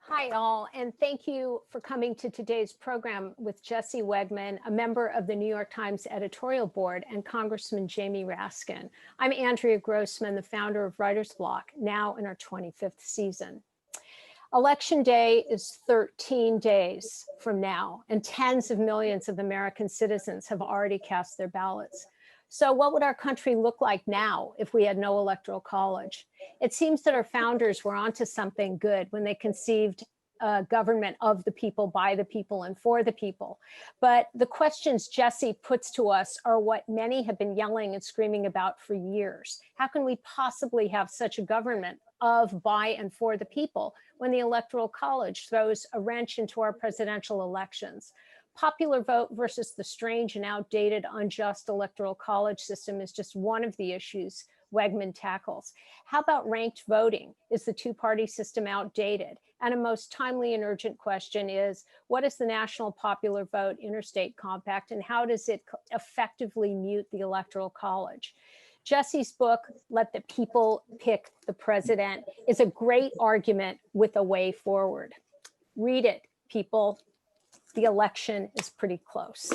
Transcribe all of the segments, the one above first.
Hi, all, and thank you for coming to today's program with Jesse Wegman, a member of the New York Times Editorial Board, and Congressman Jamie Raskin. I'm Andrea Grossman, the founder of Writer's Bloc, now in our 25th season. Election Day is 13 days from now, and tens of millions of American citizens have already cast their ballots. So what would our country look like now if we had no electoral college? It seems that our founders were onto something good when they conceived a government of the people, by the people, and for the people. But the questions Jesse puts to us are what many have been yelling and screaming about for years. How can we possibly have such a government of, by, and for the people when the Electoral College throws a wrench into our presidential elections? Popular vote versus the strange and outdated, unjust Electoral College system is just one of the issues Wegman tackles. How about ranked voting? Is the two-party system outdated? And a most timely and urgent question is, what is the national popular vote Interstate Compact, and how does it effectively mute the Electoral College? Jesse's book, Let the People Pick the President, is a great argument with a way forward. Read it, people. The election is pretty close.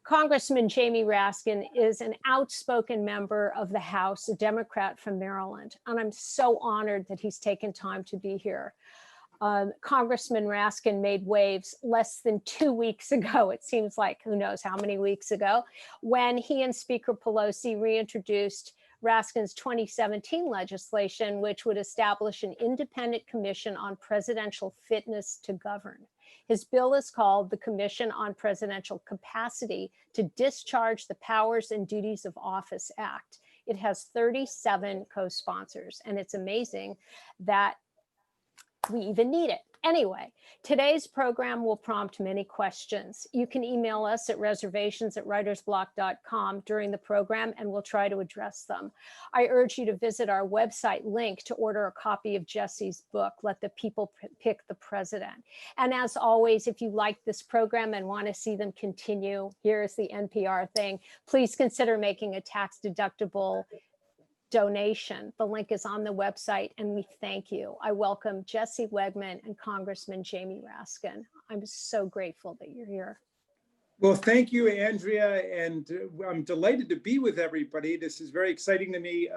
Congressman Jamie Raskin is an outspoken member of the House, a Democrat from Maryland, and I'm so honored that he's taken time to be here. Congressman Raskin made waves less than 2 weeks ago, it seems like, who knows how many weeks ago, when he and Speaker Pelosi reintroduced Raskin's 2017 legislation, which would establish an independent commission on presidential fitness to govern. His bill is called the Commission on Presidential Capacity to Discharge the Powers and Duties of Office Act. It has 37 co-sponsors, and it's amazing that we even need it. Anyway, today's program will prompt many questions. You can email us at reservations@writersblock.com during the program, and we'll try to address them. I urge you to visit our website link to order a copy of Jesse's book, Let the People Pick the President. And as always, if you like this program and want to see them continue, here's the NPR thing. Please consider making a tax-deductible donation. The link is on the website, and we thank you. I welcome Jesse Wegman and Congressman Jamie Raskin. I'm so grateful that you're here. Well, thank you, Andrea, and I'm delighted to be with everybody. This is very exciting to me.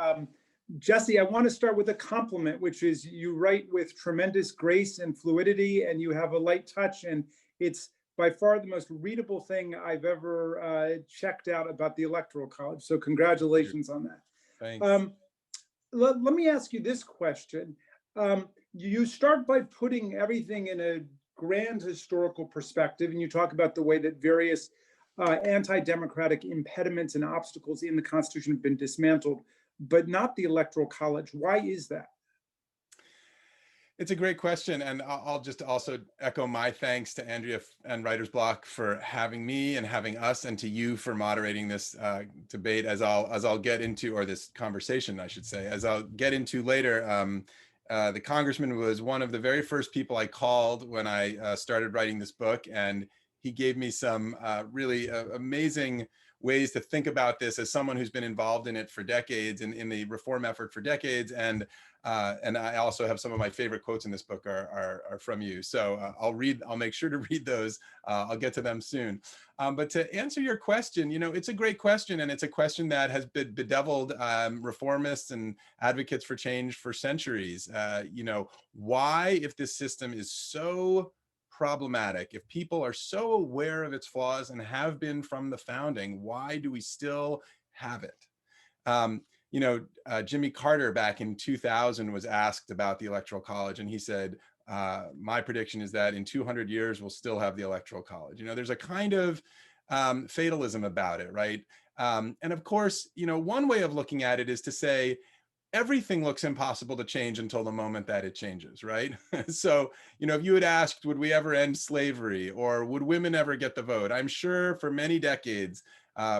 Jesse, I want to start with a compliment, which is you write with tremendous grace and fluidity, and you have a light touch, and it's by far the most readable thing I've ever checked out about the Electoral College. So congratulations on that. Thanks. Let me ask you this question. You start by putting everything in a grand historical perspective, and you talk about the way that various anti-democratic impediments and obstacles in the Constitution have been dismantled, but not the Electoral College. Why is that? It's a great question, and I'll just also echo my thanks to Andrea and Writer's Block for having me and having us, and to you for moderating this debate, as I'll get into, or this conversation, I should say, as I'll get into later. The congressman was one of the very first people I called when I started writing this book, and he gave me some really amazing ways to think about this as someone who's been involved in it for decades, in the reform effort for decades. And I also have some of my favorite quotes in this book are from you. So I'll make sure to read those. I'll get to them soon. But to answer your question, it's a great question, and it's a question that has bedeviled reformists and advocates for change for centuries. Why, if this system is so problematic, if people are so aware of its flaws and have been from the founding, why do we still have it? Jimmy Carter back in 2000 was asked about the Electoral College, and he said, my prediction is that in 200 years, we'll still have the Electoral College. There's a kind of fatalism about it, right? And of course, one way of looking at it is to say, everything looks impossible to change until the moment that it changes, right? So, if you had asked, would we ever end slavery, or would women ever get the vote? I'm sure for many decades,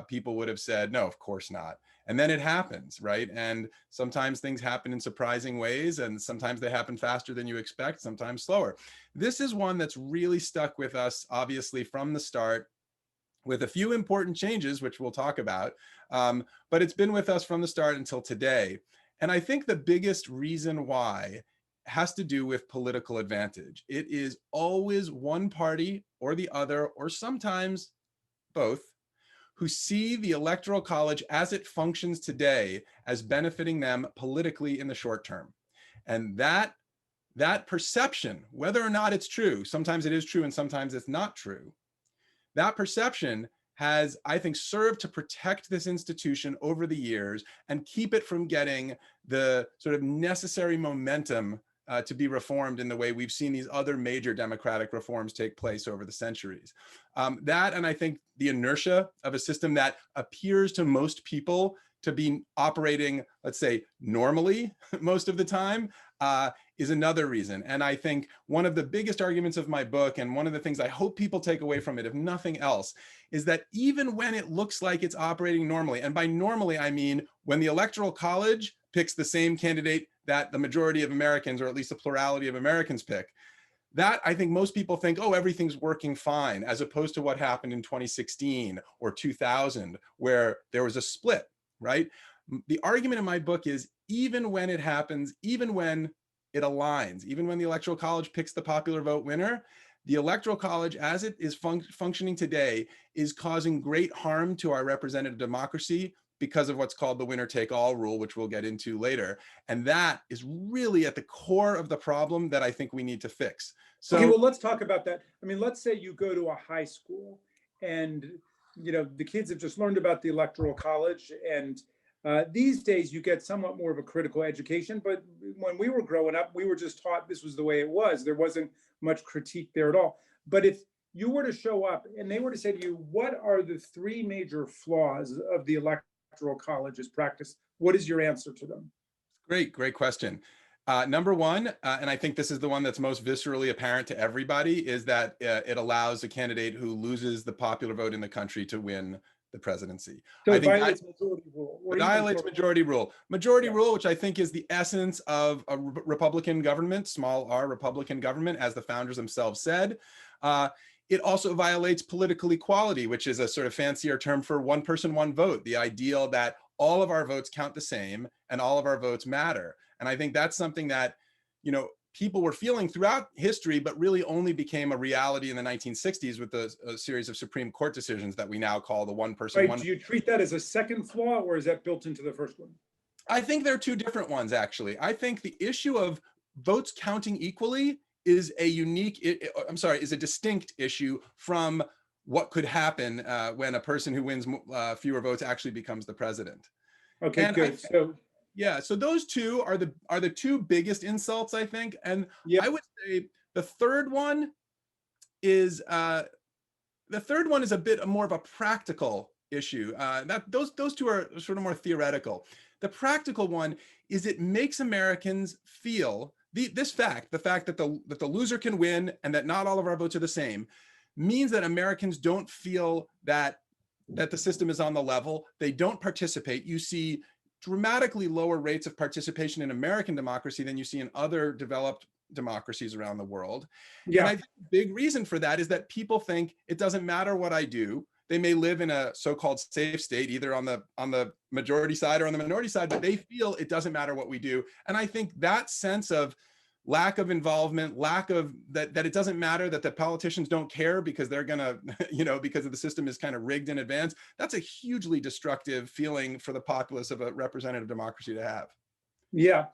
people would have said, no, of course not. And then it happens, right? And sometimes things happen in surprising ways, and sometimes they happen faster than you expect, sometimes slower. This is one that's really stuck with us, obviously, from the start, with a few important changes, which we'll talk about. But it's been with us from the start until today. And I think the biggest reason why has to do with political advantage. It is always one party or the other, or sometimes both, who see the Electoral College as it functions today as benefiting them politically in the short term. And that perception, whether or not it's true, sometimes it is true and sometimes it's not true, that perception has, I think, served to protect this institution over the years and keep it from getting the sort of necessary momentum to be reformed in the way we've seen these other major democratic reforms take place over the centuries. That, and I think the inertia of a system that appears to most people to be operating, let's say, normally most of the time, is another reason. And I think one of the biggest arguments of my book, and one of the things I hope people take away from it, if nothing else, is that even when it looks like it's operating normally, and by normally I mean when the Electoral College picks the same candidate that the majority of Americans, or at least the plurality of Americans, pick, that I think most people think, oh, everything's working fine, as opposed to what happened in 2016 or 2000, where there was a split, right? The argument in my book is, even when it happens, even when it aligns, even when the Electoral College picks the popular vote winner, the Electoral College, as it is functioning today, is causing great harm to our representative democracy because of what's called the winner-take-all rule, which we'll get into later. And that is really at the core of the problem that I think we need to fix. So, okay, well, let's talk about that. I mean, let's say you go to a high school and, you know, the kids have just learned about the Electoral College, and these days you get somewhat more of a critical education, but when we were growing up, we were just taught this was the way it was. There wasn't much critique there at all. But if you were to show up and they were to say to you, what are the three major flaws of the Electoral College's practice? What is your answer to them? great question. Number one, and I think this is the one that's most viscerally apparent to everybody, is that it allows a candidate who loses the popular vote in the country to win the presidency. So I it think violates majority rule. it violates majority rule. Majority rule, which I think is the essence of a Republican government, small r Republican government, as the founders themselves said. It also violates political equality, which is a sort of fancier term for one person, one vote, the ideal that all of our votes count the same and all of our votes matter. And I think that's something that, you know, people were feeling throughout history, but really only became a reality in the 1960s with a series of Supreme Court decisions that we now call the one person, right, one. do you treat that as a second flaw, or is that built into the first one? I think there are two different ones, actually. I think the issue of votes counting equally is a is a distinct issue from what could happen when a person who wins fewer votes actually becomes the president. Okay, And good. so those two are the two biggest insults, I think. And yeah, I would say the third one is a bit more of a practical issue. Those two are sort of more theoretical. The practical one is it makes Americans feel the fact that the loser can win and that not all of our votes are the same, means that Americans don't feel that the system is on the level. They don't participate. You see dramatically lower rates of participation in American democracy than you see in other developed democracies around the world. yeah. And I think the big reason for that is that people think it doesn't matter what I do. They may live in a so-called safe state, either on the majority side or on the minority side, but they feel it doesn't matter what we do. And I think that sense of lack of involvement, lack of that it doesn't matter, that the politicians don't care because they're gonna, because of the system is kind of rigged in advance. That's a hugely destructive feeling for the populace of a representative democracy to have. Yeah,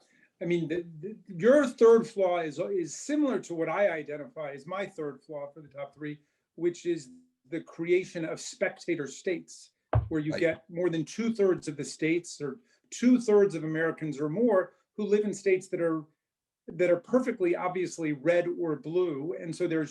I mean, your third flaw is similar to what I identify as my third flaw for the top three, which is the creation of spectator states, where you get more than 2/3 of the states, or 2/3 of Americans or more, who live in states that are perfectly obviously red or blue. And so there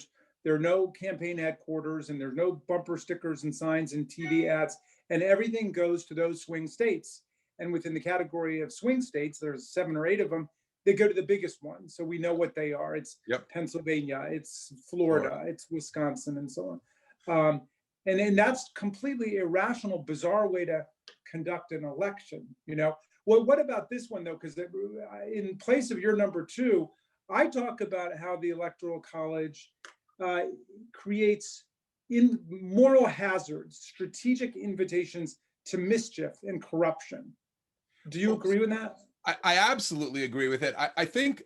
are no campaign headquarters, and there's no bumper stickers and signs and TV ads, and everything goes to those swing states. And within the category of swing states, there's 7 or 8 of them. They go to the biggest ones, so we know what they are. It's Pennsylvania, it's Florida, it's Wisconsin, and so on. And that's completely irrational, bizarre way to conduct an election. Well, what about this one, though? Because in place of your number 2, I talk about how the Electoral College creates moral hazards, strategic invitations to mischief and corruption. Do you agree with that? I absolutely agree with it. I think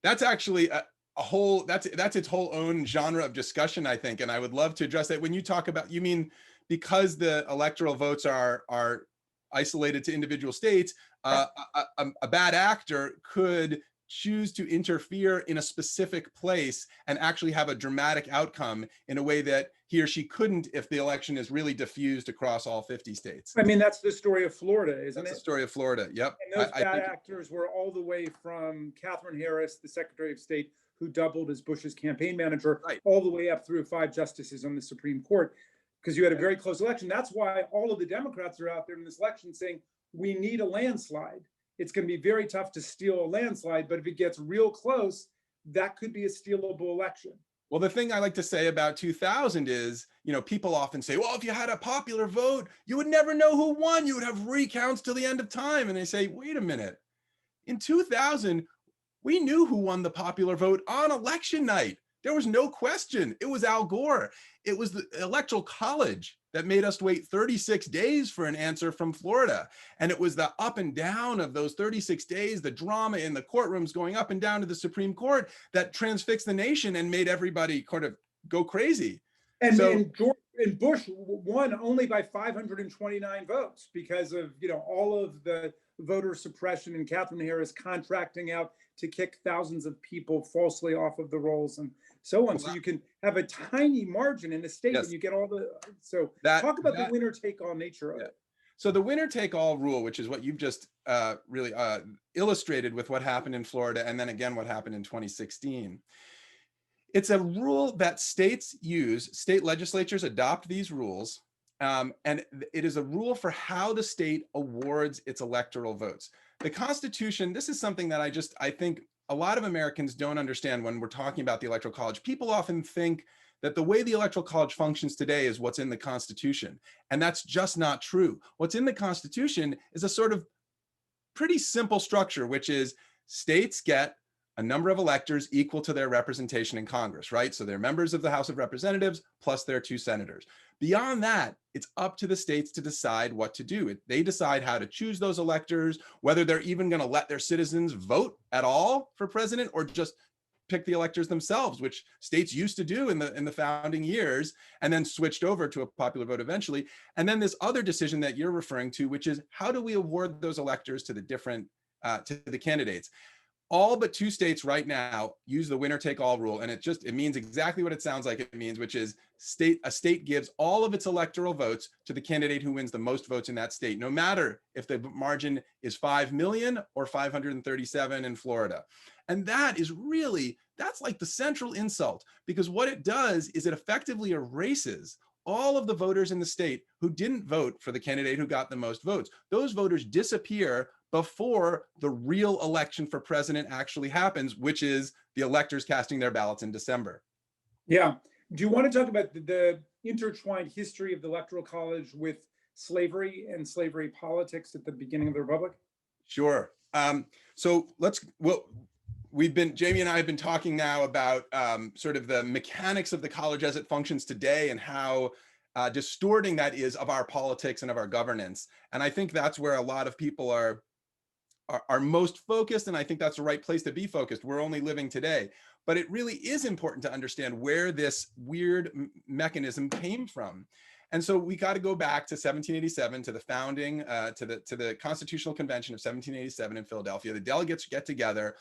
That's actually a whole, that's its whole own genre of discussion, I think. And I would love to address that. When you talk about, you mean because the electoral votes are isolated to individual states, a bad actor could choose to interfere in a specific place and actually have a dramatic outcome in a way that he or she couldn't if the election is really diffused across all 50 states. I mean, that's the story of Florida, isn't it? That's the story of Florida. Yep. And those bad actors were all the way from Catherine Harris, the Secretary of State, who doubled as Bush's campaign manager, right, all the way up through 5 justices on the Supreme Court, because you had a very close election. That's why all of the Democrats are out there in this election saying, we need a landslide. It's going to be very tough to steal a landslide, but if it gets real close, that could be a stealable election. Well, the thing I like to say about 2000 is, you know, people often say, well, if you had a popular vote, you would never know who won. You would have recounts till the end of time. And they say, wait a minute. In 2000, we knew who won the popular vote on election night. There was no question. It was Al Gore. It was the Electoral College that made us wait 36 days for an answer from Florida. And it was the up and down of those 36 days, the drama in the courtrooms going up and down to the Supreme Court that transfixed the nation and made everybody kind of go crazy. And, and Bush won only by 529 votes because of, you know, all of the voter suppression and Catherine Harris contracting out to kick thousands of people falsely off of the rolls and so on. So you can have a tiny margin in a state and you get all the, so talk about the winner take all nature of it. So the winner take all rule, which is what you've just really illustrated with what happened in Florida and then again what happened in 2016. It's a rule that states use, state legislatures adopt these rules, and it is a rule for how the state awards its electoral votes. The Constitution, this is something that I think a lot of Americans don't understand when we're talking about the Electoral College. People often think that the way the Electoral College functions today is what's in the Constitution, and that's just not true. What's in the Constitution is a sort of pretty simple structure, which is states get a number of electors equal to their representation in Congress, right? So they're members of the House of Representatives plus their 2 senators. Beyond that, it's up to the states to decide what to do. They decide how to choose those electors, whether they're even going to let their citizens vote at all for president or just pick the electors themselves, which states used to do in the founding years and then switched over to a popular vote eventually. And then this other decision that you're referring to, which is how do we award those electors to the different to the candidates? All but 2 states right now use the winner take all rule. And it means exactly what it sounds like it means, which is a state gives all of its electoral votes to the candidate who wins the most votes in that state, no matter if the margin is 5 million or 537 in Florida. And that is really, that's like the central insult, because what it does is it effectively erases all of the voters in the state who didn't vote for the candidate who got the most votes. Those voters disappear before the real election for president actually happens, which is the electors casting their ballots in December. Yeah. Do you want to talk about the intertwined history of the Electoral College with slavery and slavery politics at the beginning of the Republic? Sure. So Jamie and I have been talking now about sort of the mechanics of the college as it functions today and how distorting that is of our politics and of our governance. And I think that's where a lot of people are most focused, and I think that's the right place to be focused. We're only living today, but it really is important to understand where this weird mechanism came from. And so we got to go back to 1787, to the founding, to the Constitutional Convention of 1787 in Philadelphia. The delegates get together.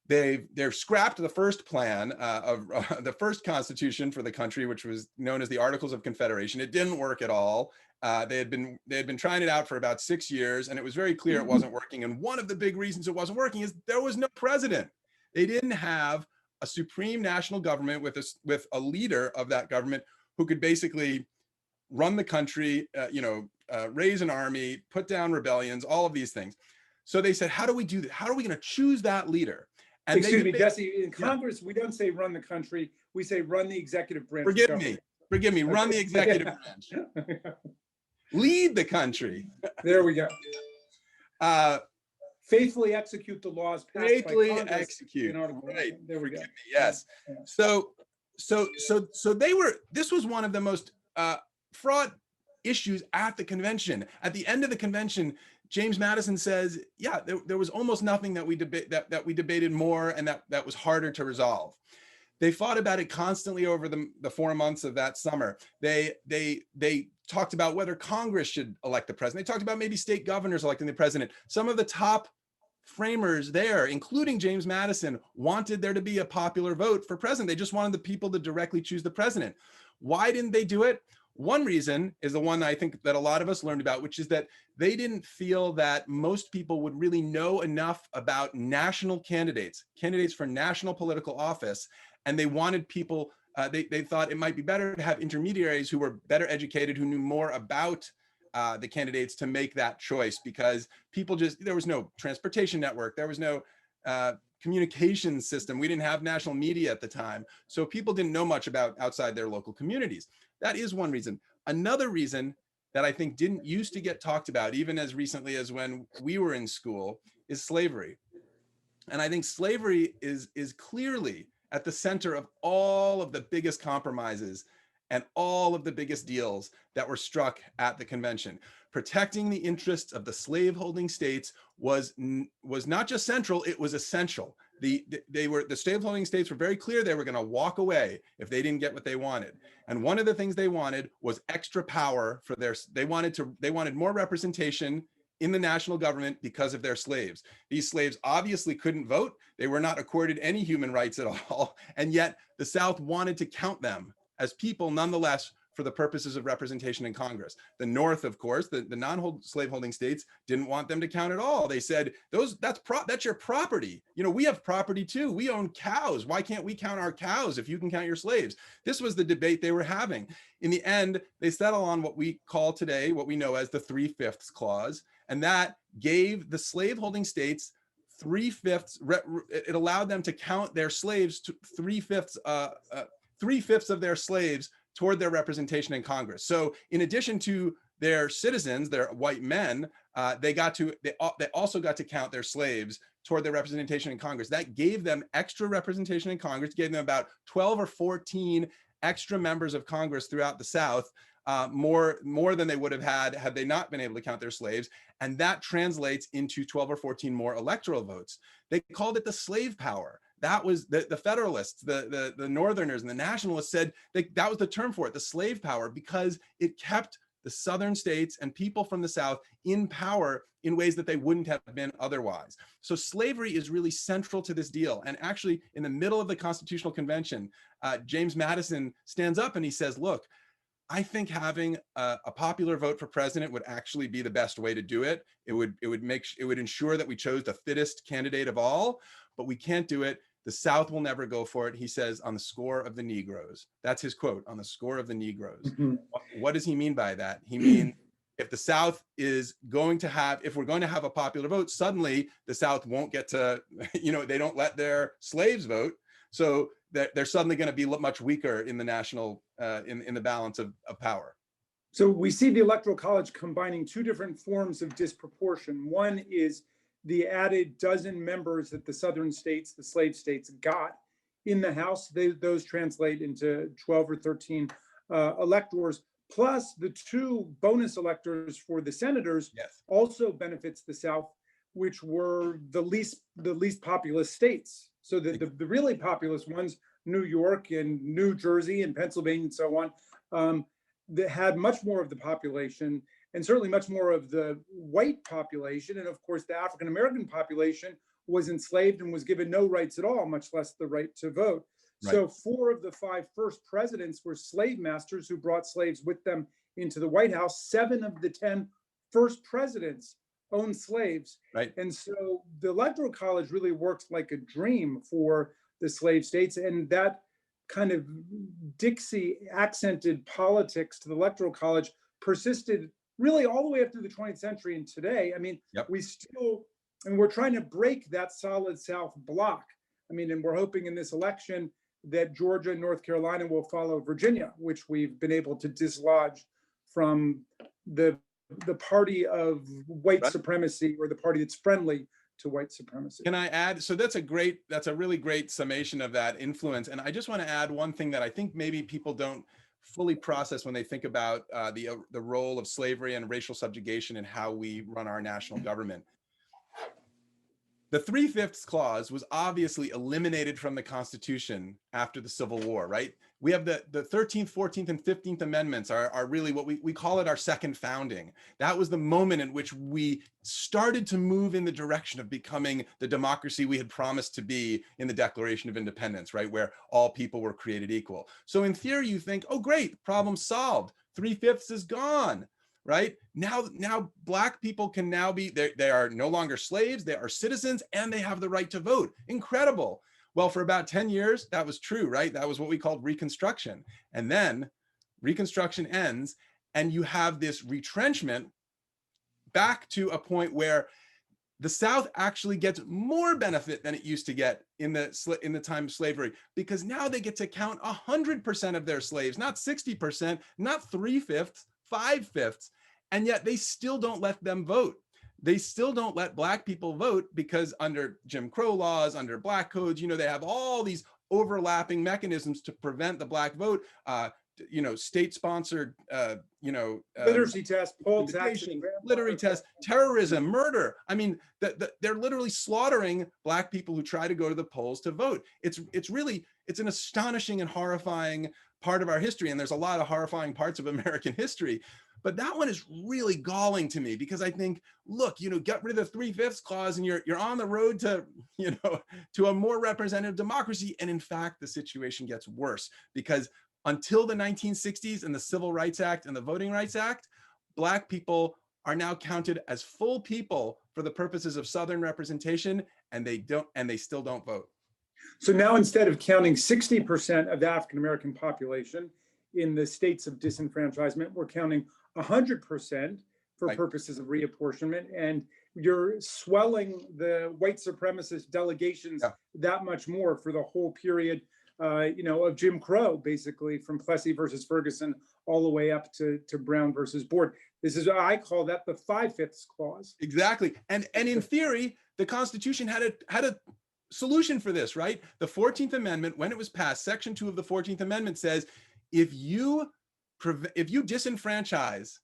They've scrapped the first plan of the first constitution for the country, which was known as the Articles of Confederation. It didn't work at all. They had been trying it out for about 6 years, and it was very clear it wasn't working. And one of the big reasons it wasn't working is there was no president. They didn't have a supreme national government with a leader of that government who could basically run the country, raise an army, put down rebellions, all of these things. So they said, how do we do that? How are we going to choose that leader? And excuse me, Jesse, in Congress, we don't say run the country. We say run the executive branch. Forgive me, run the executive branch. Lead the country. There we go. Faithfully execute the laws passed faithfully by Congress execute. Right. There we go. Yes. Yeah. So this was one of the most fraught issues at the convention. At the end of the convention, James Madison says, yeah, there was almost nothing that we debated more and that was harder to resolve. They fought about it constantly over the 4 months of that summer. They talked about whether Congress should elect the president. They talked about maybe state governors electing the president. Some of the top framers there, including James Madison, wanted there to be a popular vote for president. They just wanted the people to directly choose the president. Why didn't they do it? One reason is the one I think that a lot of us learned about, which is that they didn't feel that most people would really know enough about national candidates for national political office. And they wanted people, they thought it might be better to have intermediaries who were better educated, who knew more about the candidates to make that choice, because people there was no transportation network, there was no communication system. We didn't have national media at the time. So people didn't know much about outside their local communities. That is one reason. Another reason that I think didn't used to get talked about, even as recently as when we were in school, is slavery. And I think slavery is clearly at the center of all of the biggest compromises and all of the biggest deals that were struck at the convention. Protecting the interests of the slaveholding states was not just central, it was essential. The slaveholding states were very clear they were going to walk away if they didn't get what they wanted. And one of the things they wanted was extra power for they wanted more representation in the national government because of their slaves. These slaves obviously couldn't vote. They were not accorded any human rights at all. And yet the South wanted to count them as people nonetheless for the purposes of representation in Congress. The North, of course, the non-slaveholding states didn't want them to count at all. They said, that's your property. You know, we have property too. We own cows. Why can't we count our cows if you can count your slaves? This was the debate they were having. In the end, they settle on what we call today, what we know as the 3/5 clause. And that gave the slaveholding states 3/5, it allowed them to count their slaves to 3/5 of their slaves toward their representation in Congress. So in addition to their citizens, their white men, they also got to count their slaves toward their representation in Congress. That gave them extra representation in Congress, gave them about 12 or 14 extra members of Congress throughout the South, more than they would have had they not been able to count their slaves. And that translates into 12 or 14 more electoral votes. They called it the slave power. That was the Federalists, the Northerners and the Nationalists said that was the term for it, the slave power, because it kept the Southern states and people from the South in power in ways that they wouldn't have been otherwise. So slavery is really central to this deal. And actually, in the middle of the Constitutional Convention, James Madison stands up and he says, look, I think having a popular vote for president would actually be the best way to do it. It would ensure that we chose the fittest candidate of all, but we can't do it. The South will never go for it. He says, on the score of the Negroes. That's his quote, on the score of the Negroes. Mm-hmm. What does he mean by that? He means if the South is going to have, if we're going to have a popular vote, suddenly the South won't get to, they don't let their slaves vote. So they're suddenly going to be much weaker in the national, in the balance of power. So we see the Electoral College combining two different forms of disproportion. One is the added dozen members that the Southern states, the slave states, got in the House. Those translate into 12 or 13 electors, plus the 2 bonus electors for the senators. Yes. Also benefits the South, which were the least populous states. So the really populous ones, New York and New Jersey and Pennsylvania and so on, that had much more of the population and certainly much more of the white population. And of course, the African-American population was enslaved and was given no rights at all, much less the right to vote. Right. So 4 of the 5 first presidents were slave masters who brought slaves with them into the White House. 7 of the 10 first presidents owned slaves. Right. And so the Electoral College really works like a dream for the slave states. And that kind of Dixie accented politics to the Electoral College persisted really all the way up through the 20th century and today. I mean, yep. We're trying to break that solid South bloc. I mean, and we're hoping in this election that Georgia and North Carolina will follow Virginia, which we've been able to dislodge from the party of white supremacy, or the party that's friendly to white supremacy. Can I add? So that's a really great summation of that influence. And I just want to add one thing that I think maybe people don't fully process when they think about the role of slavery and racial subjugation and how we run our national government. The 3/5 clause was obviously eliminated from the Constitution after the Civil War, right? We have the 13th, 14th, and 15th Amendments are really what we call it our second founding. That was the moment in which we started to move in the direction of becoming the democracy we had promised to be in the Declaration of Independence, right? Where all people were created equal. So in theory, you think, oh, great, problem solved. 3/5 is gone. Right now, Black people can now be, they are no longer slaves, they are citizens, and they have the right to vote. Incredible. Well, for about 10 years, that was true, right? That was what we called Reconstruction. And then Reconstruction ends, and you have this retrenchment back to a point where the South actually gets more benefit than it used to get in the time of slavery, because now they get to count 100% of their slaves, not 60%, not 3/5, 5/5, and yet they still don't let them vote. They still don't let Black people vote because under Jim Crow laws, under Black codes, you know, they have all these overlapping mechanisms to prevent the Black vote. You know, state-sponsored, Literacy test, poll tax, literary test, terrorism, murder. I mean, they're literally slaughtering Black people who try to go to the polls to vote. It's an astonishing and horrifying part of our history, and there's a lot of horrifying parts of American history. But that one is really galling to me, because I think, look, you know, get rid of the 3/5 clause and you're on the road to, you know, to a more representative democracy. And in fact, the situation gets worse, because until the 1960s and the Civil Rights Act and the Voting Rights Act, Black people are now counted as full people for the purposes of Southern representation, and they still don't vote. So now, instead of counting 60% of the African-American population in the states of disenfranchisement, we're counting 100% for Right. purposes of reapportionment. And you're swelling the white supremacist delegations that much more for the whole period, of Jim Crow, basically from Plessy versus Ferguson all the way up to Brown versus Board. This is, I call that the 5/5 clause. Exactly. And in theory, the Constitution had a solution for this, right? The 14th Amendment, when it was passed, Section 2 of the 14th Amendment says, if you disenfranchise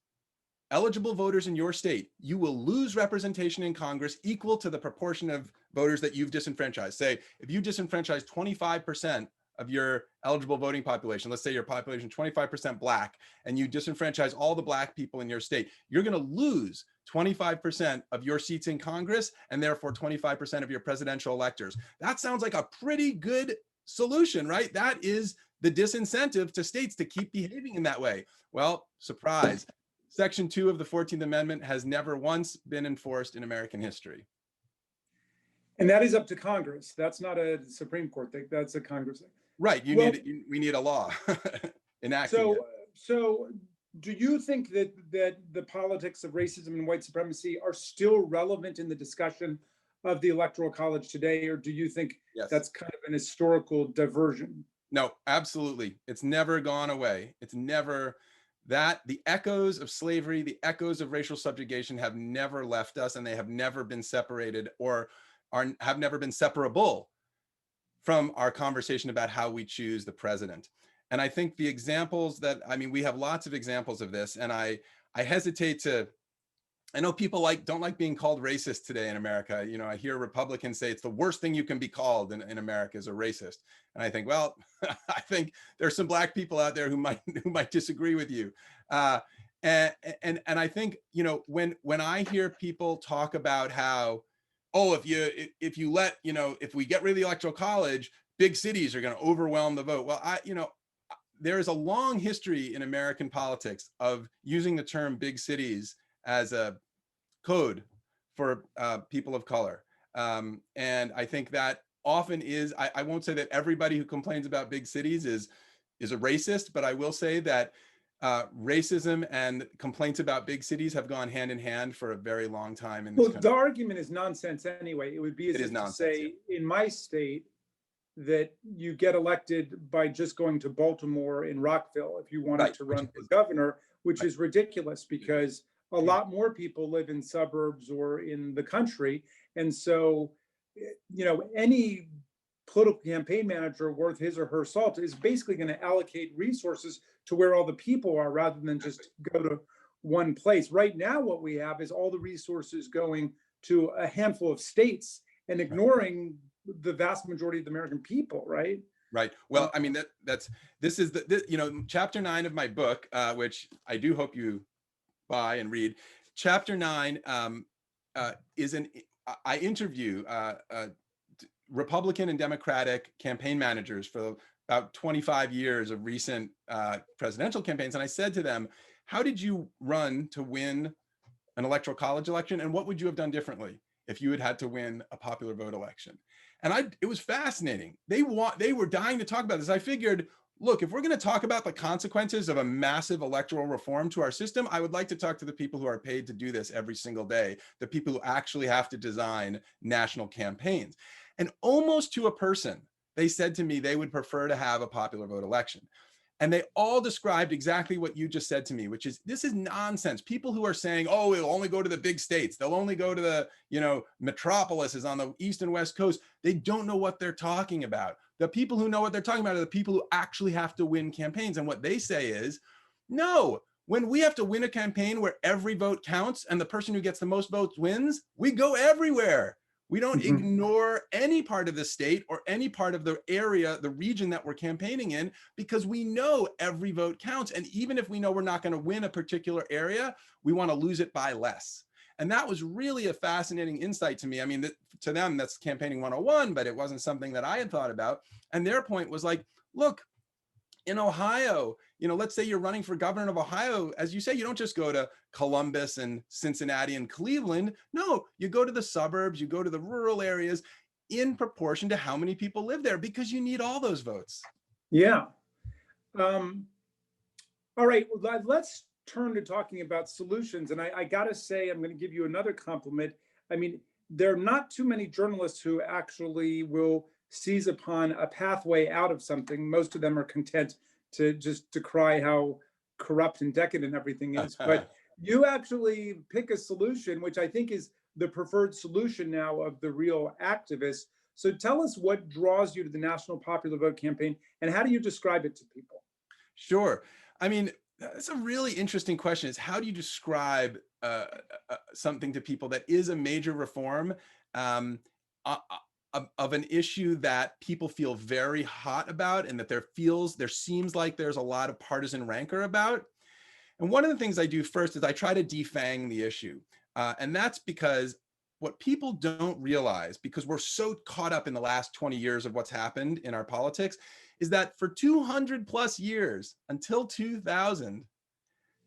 eligible voters in your state, you will lose representation in Congress equal to the proportion of voters that you've disenfranchised. Say, if you disenfranchise 25% of your eligible voting population, let's say your population 25% Black, and you disenfranchise all the Black people in your state, you're going to lose 25% of your seats in Congress, and therefore 25% of your presidential electors. That sounds like a pretty good solution, right? That is the disincentive to states to keep behaving in that way. Well, surprise. Section 2 of the 14th Amendment has never once been enforced in American history. And that is up to Congress. That's not a Supreme Court thing. That's a Congress thing. Right. We need a law enacting it. So do you think that the politics of racism and white supremacy are still relevant in the discussion of the Electoral College today, or do you think that's kind of an historical diversion? No, absolutely. It's never gone away. It's never the echoes of slavery, the echoes of racial subjugation have never left us, and they have never been separated or have never been separable from our conversation about how we choose the president. And I think the examples we have lots of examples of this, and I hesitate to, I know people don't like being called racist today in America. You know, I hear Republicans say it's the worst thing you can be called in America is a racist. And I think, well, I think there's some Black people out there who might disagree with you. And I think, you know, when I hear people talk about how, oh, if we get rid of the Electoral College, big cities are going to overwhelm the vote. Well, there is a long history in American politics of using the term big cities as a code for people of color. And I think that often is, I won't say that everybody who complains about big cities is a racist, but I will say that racism and complaints about big cities have gone hand in hand for a very long time in this country. The argument is nonsense anyway. It would be as if to say, in my state, that you get elected by just going to Baltimore in Rockville if you wanted to run for governor, which is ridiculous, because a lot more people live in suburbs or in the country. And so, you know, any political campaign manager worth his or her salt is basically going to allocate resources to where all the people are rather than just go to one place. Right now, what we have is all the resources going to a handful of states and ignoring the vast majority of the American people, right? Right. Well, I mean, this is chapter 9 of my book, which I do hope you buy and read. Chapter 9 I interview Republican and Democratic campaign managers for about 25 years of recent presidential campaigns. And I said to them, how did you run to win an electoral college election? And what would you have done differently if you had had to win a popular vote election? And it was fascinating. They were dying to talk about this. I figured, look, if we're going to talk about the consequences of a massive electoral reform to our system, I would like to talk to the people who are paid to do this every single day, the people who actually have to design national campaigns. And almost to a person, they said to me they would prefer to have a popular vote election. And they all described exactly what you just said to me, which is, this is nonsense. People who are saying, oh, it'll only go to the big states, they'll only go to the, metropolises on the East and West Coast. They don't know what they're talking about. The people who know what they're talking about are the people who actually have to win campaigns. And what they say is, no, when we have to win a campaign where every vote counts and the person who gets the most votes wins, we go everywhere. We don't ignore any part of the state or any part of the area, the region that we're campaigning in, because we know every vote counts. And even if we know we're not going to win a particular area, we want to lose it by less. And that was really a fascinating insight to me. I mean, to them, that's campaigning 101, but it wasn't something that I had thought about. And their point was like, look, in Ohio, let's say you're running for governor of Ohio, as you say, you don't just go to Columbus and Cincinnati and Cleveland. No, you go to the suburbs, you go to the rural areas in proportion to how many people live there, because you need all those votes. Yeah. All right, well, let's turn to talking about solutions. And I got to say, I'm going to give you another compliment. I mean, there are not too many journalists who actually will seize upon a pathway out of something. Most of them are content to just decry how corrupt and decadent everything is. But you actually pick a solution, which I think is the preferred solution now of the real activists. So tell us what draws you to the National Popular Vote campaign, and how do you describe it to people? Sure. I mean, that's a really interesting question, is how do you describe something to people that is a major reform of an issue that people feel very hot about, and that there seems like there's a lot of partisan rancor about. And one of the things I do first is I try to defang the issue. And that's because what people don't realize, because we're so caught up in the last 20 years of what's happened in our politics, is that for 200 plus years, until 2000,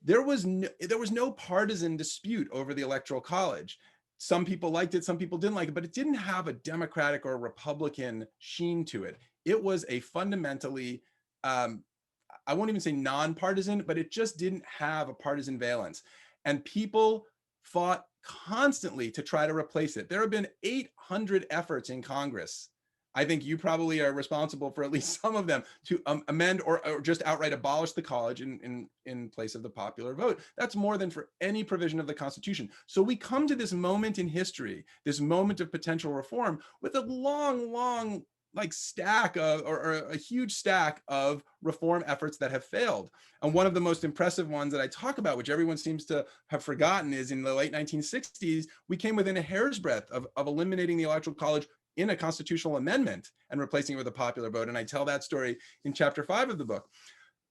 there was no partisan dispute over the Electoral College. Some people liked it, some people didn't like it, but it didn't have a Democratic or Republican sheen to it. It was a fundamentally, I won't even say nonpartisan, but it just didn't have a partisan valence. And people fought constantly to try to replace it. There have been 800 efforts in Congress. I think you probably are responsible for at least some of them, to amend or just outright abolish the college in place of the popular vote. That's more than for any provision of the Constitution. So we come to this moment in history, this moment of potential reform, with a long stack of, or a huge stack of reform efforts that have failed. And one of the most impressive ones that I talk about, which everyone seems to have forgotten, is in the late 1960s, we came within a hair's breadth of eliminating the Electoral College in a constitutional amendment and replacing it with a popular vote. And I tell that story in chapter 5 of the book.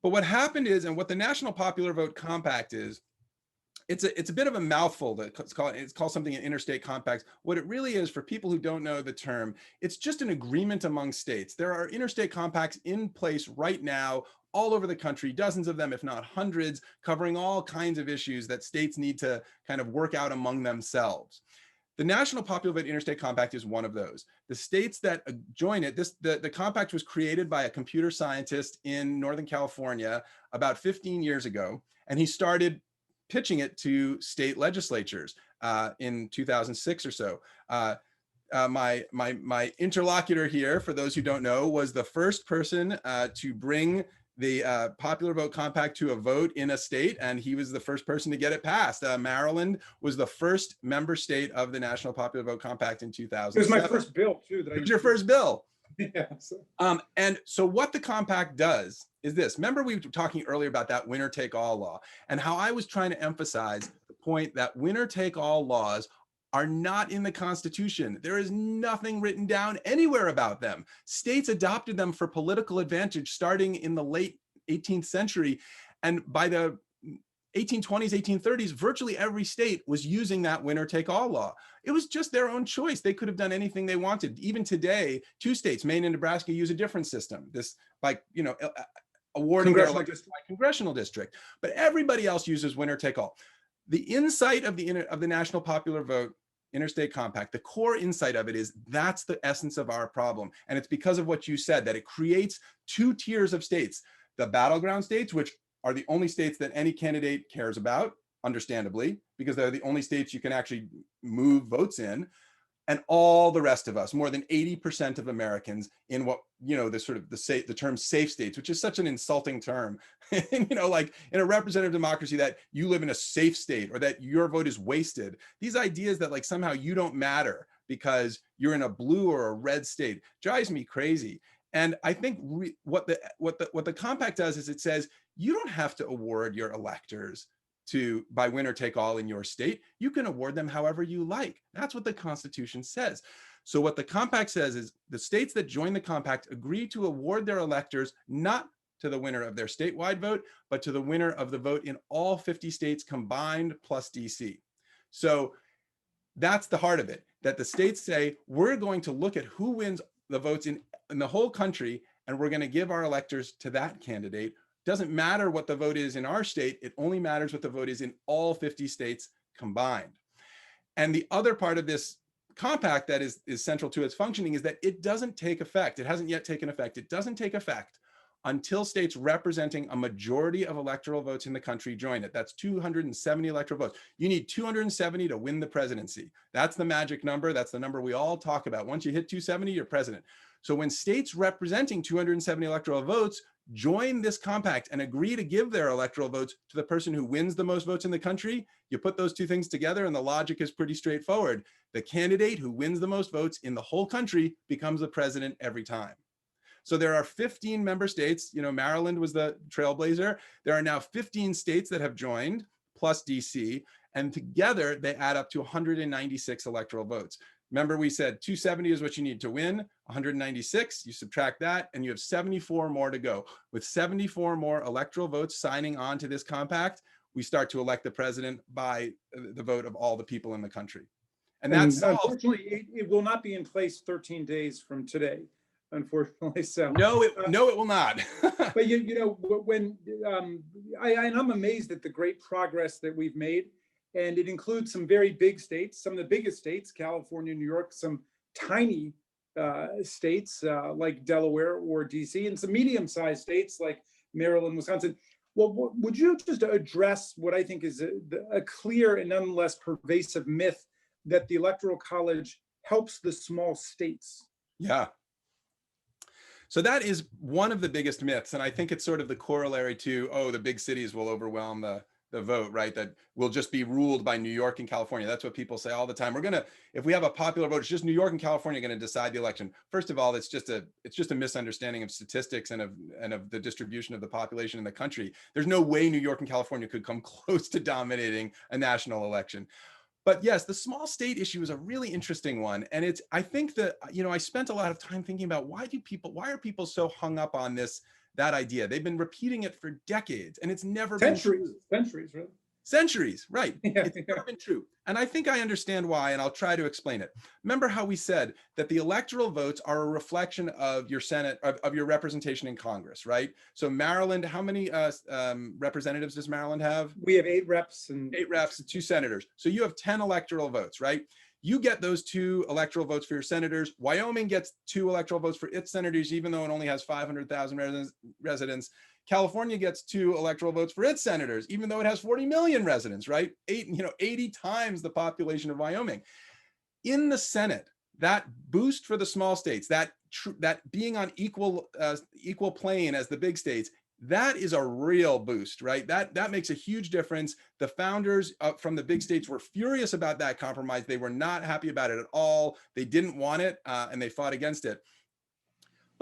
But what happened is, and what the National Popular Vote Compact is, it's a bit of a mouthful. It's called something an Interstate Compact. What it really is, for people who don't know the term, it's just an agreement among states. There are interstate compacts in place right now all over the country, dozens of them, if not hundreds, covering all kinds of issues that states need to kind of work out among themselves. The National Popular Vote Interstate Compact is one of those. The states that join it, the compact was created by a computer scientist in Northern California about 15 years ago, and he started pitching it to state legislatures in 2006 or so. My interlocutor here, for those who don't know, was the first person to bring the Popular Vote Compact to a vote in a state, and he was the first person to get it passed. Maryland was the first member state of the National Popular Vote Compact in 2007. It was my first bill, too. It was your first bill. Yeah. So, And so what the compact does is this. Remember, we were talking earlier about that winner take all law and how I was trying to emphasize the point that winner take all laws are not in the Constitution. There is nothing written down anywhere about them. States adopted them for political advantage starting in the late 18th century. And by the 1820s, 1830s, virtually every state was using that winner take all law. It was just their own choice. They could have done anything they wanted. Even today, two states, Maine and Nebraska, use a different system. This, like, awarding their elections by congressional district. But everybody else uses winner take all. The insight of the national popular vote, Interstate Compact, the core insight of it is that's the essence of our problem. And it's because of what you said, that it creates two tiers of states. The battleground states, which are the only states that any candidate cares about, understandably, because they're the only states you can actually move votes in, and all the rest of us, more than 80% of Americans in what, the term safe states, which is such an insulting term, like in a representative democracy that you live in a safe state or that your vote is wasted. These ideas that like somehow you don't matter because you're in a blue or a red state drives me crazy. And I think what the compact does is it says, you don't have to award your electors by winner take all in your state. You can award them however you like. That's what the Constitution says. So what the compact says is the states that join the compact agree to award their electors not to the winner of their statewide vote, but to the winner of the vote in all 50 states combined plus DC. So that's the heart of it, that the states say, we're going to look at who wins the votes in the whole country, and we're going to give our electors to that candidate. Doesn't matter what the vote is in our state, it only matters what the vote is in all 50 states combined. And the other part of this compact that is central to its functioning is that it doesn't take effect. It hasn't yet taken effect. It doesn't take effect until states representing a majority of electoral votes in the country join it. That's 270 electoral votes. You need 270 to win the presidency. That's the magic number. That's the number we all talk about. Once you hit 270, you're president. So when states representing 270 electoral votes join this compact and agree to give their electoral votes to the person who wins the most votes in the country, you put those two things together and the logic is pretty straightforward. The candidate who wins the most votes in the whole country becomes the president every time. So there are 15 member states, Maryland was the trailblazer. There are now 15 states that have joined, plus DC, and together they add up to 196 electoral votes. Remember, we said 270 is what you need to win, 196, you subtract that, and you have 74 more to go. With 74 more electoral votes signing on to this compact, we start to elect the president by the vote of all the people in the country. And that's unfortunately, it will not be in place 13 days from today. Unfortunately, so no, it will not. But when I'm amazed at the great progress that we've made, and it includes some very big states, some of the biggest states, California, New York, some tiny states like Delaware or DC, and some medium-sized states like Maryland, Wisconsin. Well, would you just address what I think is a clear and nonetheless pervasive myth that the Electoral College helps the small states? Yeah. So that is one of the biggest myths. And I think it's sort of the corollary to, the big cities will overwhelm the vote, right? That will just be ruled by New York and California. That's what people say all the time. If we have a popular vote, it's just New York and California going to decide the election. First of all, it's just a misunderstanding of statistics and of the distribution of the population in the country. There's no way New York and California could come close to dominating a national election. But yes, the small state issue is a really interesting one. And I think that, I spent a lot of time thinking about why are people so hung up on that idea? They've been repeating it for decades and it's never been true. Centuries, really. Centuries, right. Yeah, it's never been true. And I think I understand why, and I'll try to explain it. Remember how we said that the electoral votes are a reflection of your Senate, of your representation in Congress, right? So Maryland, how many representatives does Maryland have? We have 8 reps and 2 senators. So you have 10 electoral votes, right? You get those 2 electoral votes for your senators. Wyoming gets 2 electoral votes for its senators, even though it only has 500,000 residents. California gets 2 electoral votes for its senators, even though it has 40 million residents, right? 80 times the population of Wyoming. In the Senate, that boost for the small states, that being on equal plane as the big states, that is a real boost, right? That makes a huge difference. The founders from the big states were furious about that compromise. They were not happy about it at all. They didn't want it, and they fought against it.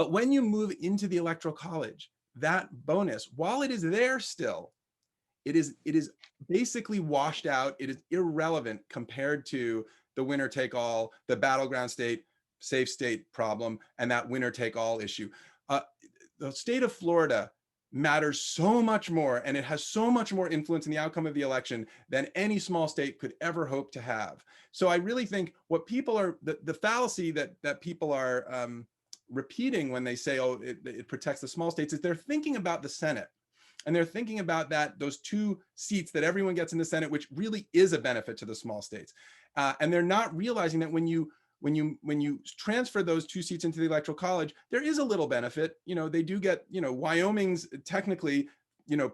But when you move into the Electoral College, that bonus, while it is there still, it is basically washed out. It is irrelevant compared to the winner take all, the battleground state, safe state problem, and that winner take all issue. The state of Florida matters so much more, and it has so much more influence in the outcome of the election than any small state could ever hope to have. So I really think what people are, the fallacy that people are repeating when they say, oh, it protects the small states, is they're thinking about the Senate. And they're thinking about those 2 seats that everyone gets in the Senate, which really is a benefit to the small states. And they're not realizing that when you transfer those 2 seats into the Electoral College, there is a little benefit. They do get, Wyoming's technically,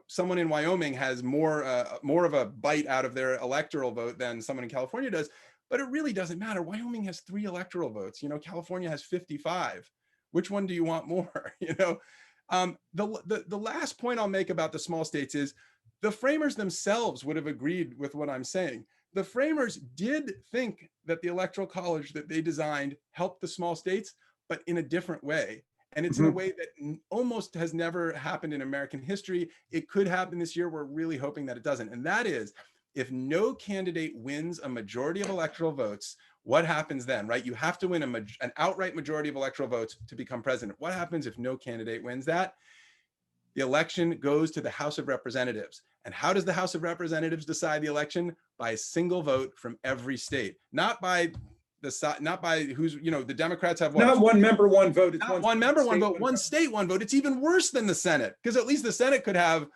someone in Wyoming has more of a bite out of their electoral vote than someone in California does. But it really doesn't matter. Wyoming has 3 electoral votes. California has 55. Which one do you want more? The last point I'll make about the small states is the framers themselves would have agreed with what I'm saying. The framers did think that the Electoral College that they designed helped the small states, but in a different way. And it's in a way that almost has never happened in American history. It could happen this year. We're really hoping that it doesn't. And that is, if no candidate wins a majority of electoral votes, what happens then, right? You have to win an outright majority of electoral votes to become president. What happens if no candidate wins that? The election goes to the House of Representatives. And how does the House of Representatives decide the election? By a single vote from every state, not by who's, the Democrats have what? Not one member, one vote. It's not one member, one vote, one state, one vote. It's even worse than the Senate, because at least the Senate could have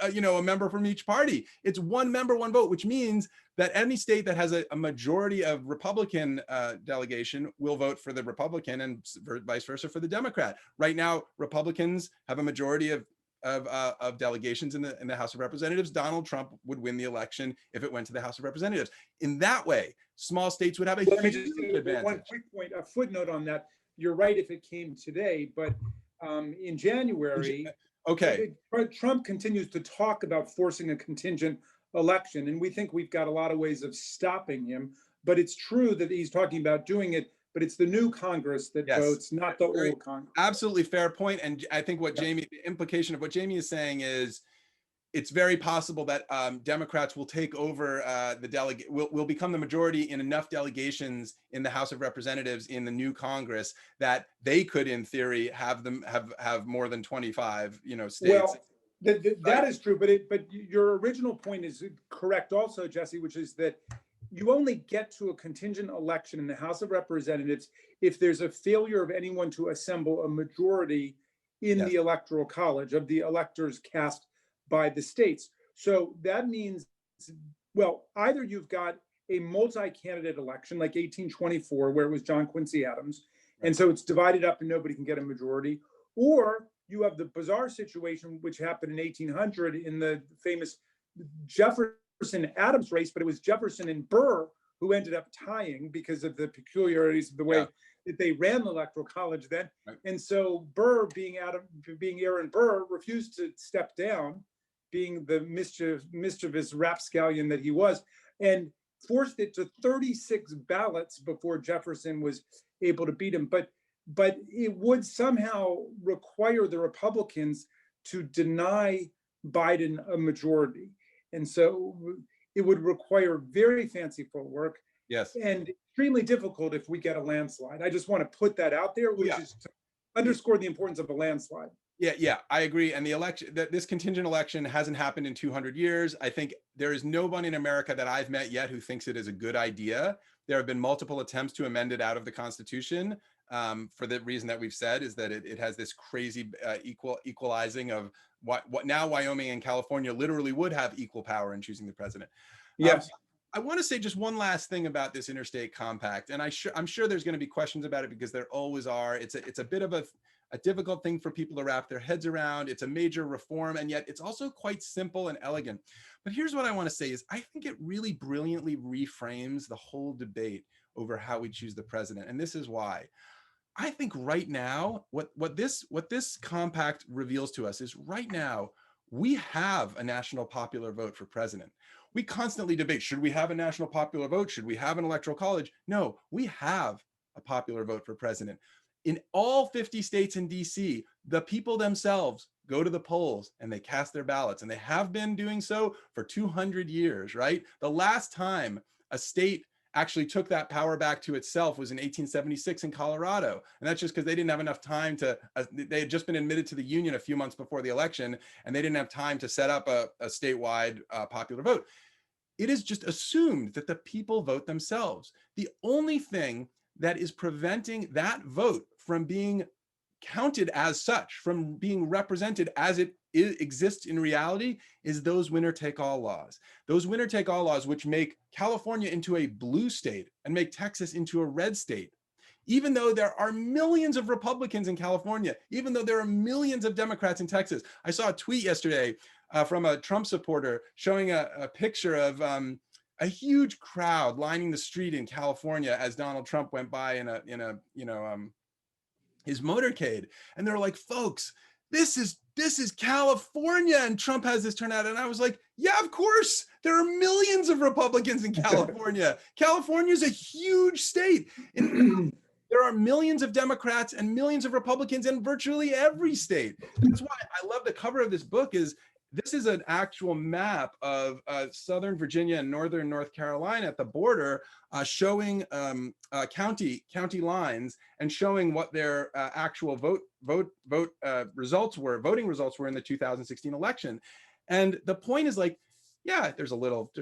a member from each party. It's one member, one vote, which means that any state that has a majority of Republican delegation will vote for the Republican, and vice versa for the Democrat. Right now, Republicans have a majority of delegations in the House of Representatives. Donald Trump would win the election if it went to the House of Representatives. In that way, small states would have a huge advantage. One quick point, a footnote on that. You're right if it came today, but in January, Trump continues to talk about forcing a contingent election, and we think we've got a lot of ways of stopping him. But it's true that he's talking about doing it, but it's the new Congress that votes, not the old Congress. Absolutely fair point. And I think the implication of what Jamie is saying is, it's very possible that Democrats will take over will become the majority in enough delegations in the House of Representatives in the new Congress that they could, in theory, have more than 25, states. Well, that is true, but your original point is correct also, Jesse, which is that you only get to a contingent election in the House of Representatives if there's a failure of anyone to assemble a majority in the Electoral College of the electors cast by the states. So that means, well, either you've got a multi-candidate election like 1824, where it was John Quincy Adams, and so it's divided up and nobody can get a majority, or you have the bizarre situation which happened in 1800 in the famous Jefferson-Adams race, but it was Jefferson and Burr who ended up tying because of the peculiarities of the way that they ran the Electoral College then. And so Burr, being Aaron Burr, refused to step down, being the mischievous rapscallion that he was, and forced it to 36 ballots before Jefferson was able to beat him. But it would somehow require the Republicans to deny Biden a majority. And so it would require very fanciful work. Yes. And extremely difficult if we get a landslide. I just want to put that out there, which is to underscore the importance of a landslide. Yeah, I agree. And the election, this contingent election hasn't happened in 200 years. I think there is no one in America that I've met yet who thinks it is a good idea. There have been multiple attempts to amend it out of the Constitution for the reason that we've said, is that it has this crazy equalizing of what now Wyoming and California literally would have equal power in choosing the president. Yes. I want to say just one last thing about this Interstate Compact, and I'm sure there's going to be questions about it, because there always are. It's a bit of a difficult thing for people to wrap their heads around. It's a major reform, and yet it's also quite simple and elegant. But here's what I want to say is, I think it really brilliantly reframes the whole debate over how we choose the president. And this is why. I think right now, what this compact reveals to us is, right now, we have a national popular vote for president. We constantly debate, should we have a national popular vote? Should we have an electoral college? No, we have a popular vote for president. in all 50 states in DC, the people themselves go to the polls and they cast their ballots, and they have been doing so for 200 years, right? The last time a state actually took that power back to itself was in 1876 in Colorado. And that's just because they didn't have enough time to, they had just been admitted to the Union a few months before the election, and they didn't have time to set up a statewide popular vote. It is just assumed that the people vote themselves. The only thing that is preventing that vote from being counted as such, from being represented as it exists in reality, is those winner-take-all laws. Those winner-take-all laws, which make California into a blue state and make Texas into a red state. Even though there are millions of Republicans in California, even though there are millions of Democrats in Texas. I saw a tweet yesterday from a Trump supporter showing a picture of a huge crowd lining the street in California as Donald Trump went by in his motorcade, and they're like, folks, this is California, and Trump has this turnout. And I was like, yeah, of course, there are millions of Republicans in California. California is a huge state. There are millions of Democrats and millions of Republicans in virtually every state. That's why I love the cover of this book. This is an actual map of Southern Virginia and Northern North Carolina at the border, showing county lines and showing what their actual voting results were in the 2016 election. And the point is, like, yeah, there's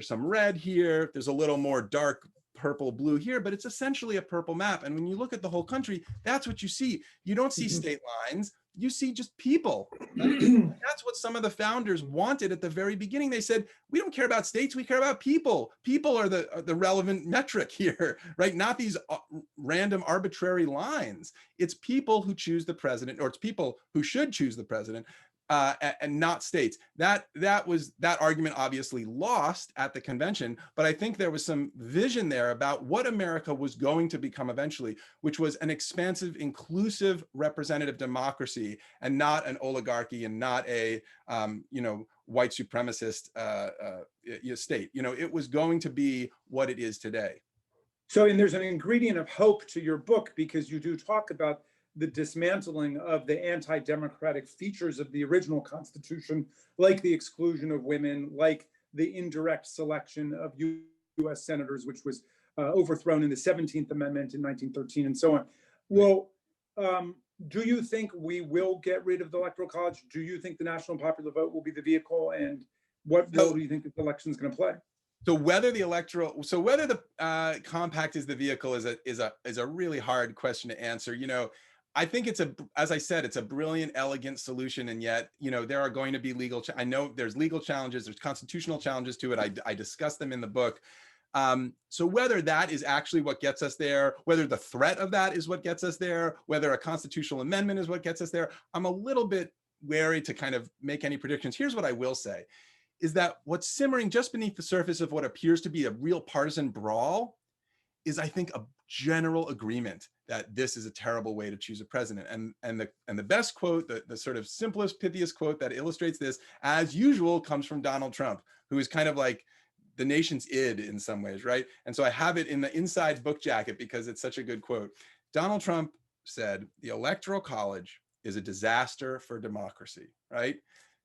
some red here, there's a little more dark purple blue here, but it's essentially a purple map. And when you look at the whole country, that's what you see. You don't see state lines, you see just people. That's what some of the founders wanted at the very beginning. They said, we don't care about states, we care about people. People are the relevant metric here, right? Not these random arbitrary lines. It's people who choose the president, or it's people who should choose the president, and not states. That argument obviously lost at the convention, but I think there was some vision there about what America was going to become eventually, which was an expansive, inclusive, representative democracy, and not an oligarchy, and not a white supremacist state. It was going to be what it is today. So, and there's an ingredient of hope to your book, because you do talk about the dismantling of the anti-democratic features of the original Constitution, like the exclusion of women, like the indirect selection of U.S. senators, which was overthrown in the 17th Amendment in 1913, and so on. Well, do you think we will get rid of the Electoral College? Do you think the national popular vote will be the vehicle? And what role do you think this election is going to play? So whether the compact is the vehicle is a really hard question to answer. I think as I said, it's a brilliant, elegant solution, and yet, there are going to be I know there's legal challenges, there's constitutional challenges to it. I discuss them in the book. So whether that is actually what gets us there, whether the threat of that is what gets us there, whether a constitutional amendment is what gets us there, I'm a little bit wary to kind of make any predictions. Here's what I will say, is that what's simmering just beneath the surface of what appears to be a real partisan brawl is, I think, a general agreement that this is a terrible way to choose a president. And the best quote, the sort of simplest, pithiest quote that illustrates this, as usual, comes from Donald Trump, who is kind of like the nation's id in some ways, right? And so I have it in the inside book jacket because it's such a good quote. Donald Trump said, "The Electoral College is a disaster for democracy," right?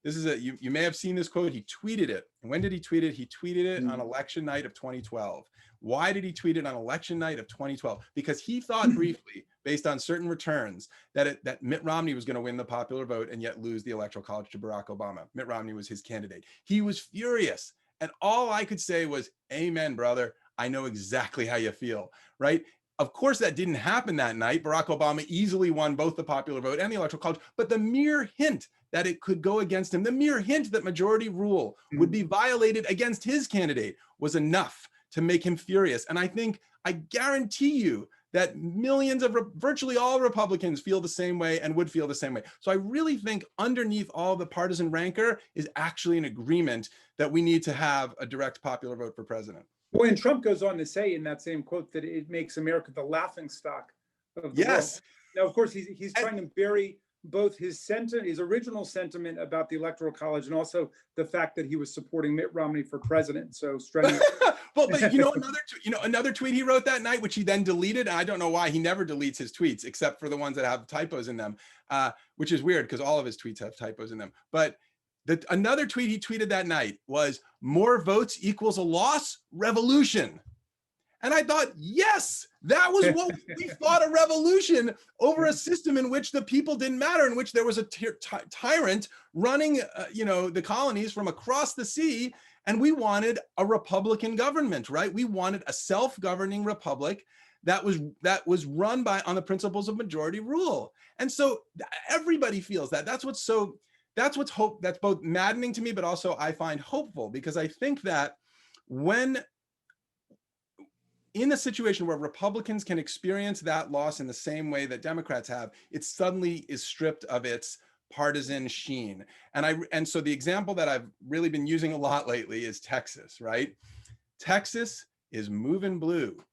This is you may have seen this quote. He tweeted it. And when did he tweet it? He tweeted it on election night of 2012. Why did he tweet it on election night of 2012? Because he thought briefly, based on certain returns, that Mitt Romney was going to win the popular vote and yet lose the Electoral College to Barack Obama. Mitt Romney was his candidate. He was furious. And all I could say was, amen, brother. I know exactly how you feel, right? Of course, that didn't happen that night. Barack Obama easily won both the popular vote and the Electoral College, but the mere hint that it could go against him, the mere hint that majority rule would be violated against his candidate was enough to make him furious. And I guarantee you that millions of virtually all Republicans feel the same way and would feel the same way. So I really think underneath all the partisan rancor is actually an agreement that we need to have a direct popular vote for president. Well, and Trump goes on to say in that same quote that it makes America the laughingstock of the world. Now, of course, he's trying to bury both his original sentiment about the Electoral College and also the fact that he was supporting Mitt Romney for president. So strenuous. Well, but you know, another tweet he wrote that night, which he then deleted. And I don't know why he never deletes his tweets, except for the ones that have typos in them, which is weird because all of his tweets have typos in them. But another tweet he tweeted that night was, "More votes equals a loss, revolution." And I thought, yes, that was what we fought, a revolution over a system in which the people didn't matter, in which there was a tyrant running, the colonies from across the sea. And we wanted a Republican government, right? We wanted a self-governing republic that was run on the principles of majority rule. And so everybody feels that. That's what's both maddening to me, but also I find hopeful, because I think that when in a situation where Republicans can experience that loss in the same way that Democrats have, it suddenly is stripped of its partisan sheen. And so the example that I've really been using a lot lately is Texas, right? Texas is moving blue.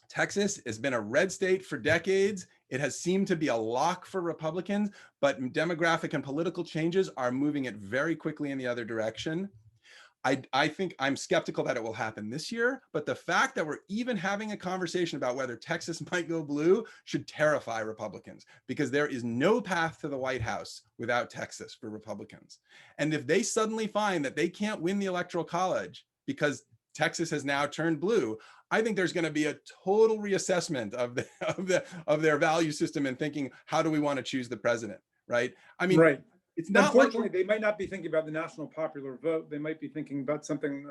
Texas has been a red state for decades. It has seemed to be a lock for Republicans, but demographic and political changes are moving it very quickly in the other direction. I think I'm skeptical that it will happen this year, but the fact that we're even having a conversation about whether Texas might go blue should terrify Republicans, because there is no path to the White House without Texas for Republicans. And if they suddenly find that they can't win the Electoral College because Texas has now turned blue, I think there's going to be a total reassessment of their value system and thinking, how do we want to choose the president, right? I mean, right. It's not Unfortunately, they might not be thinking about the national popular vote. They might be thinking about something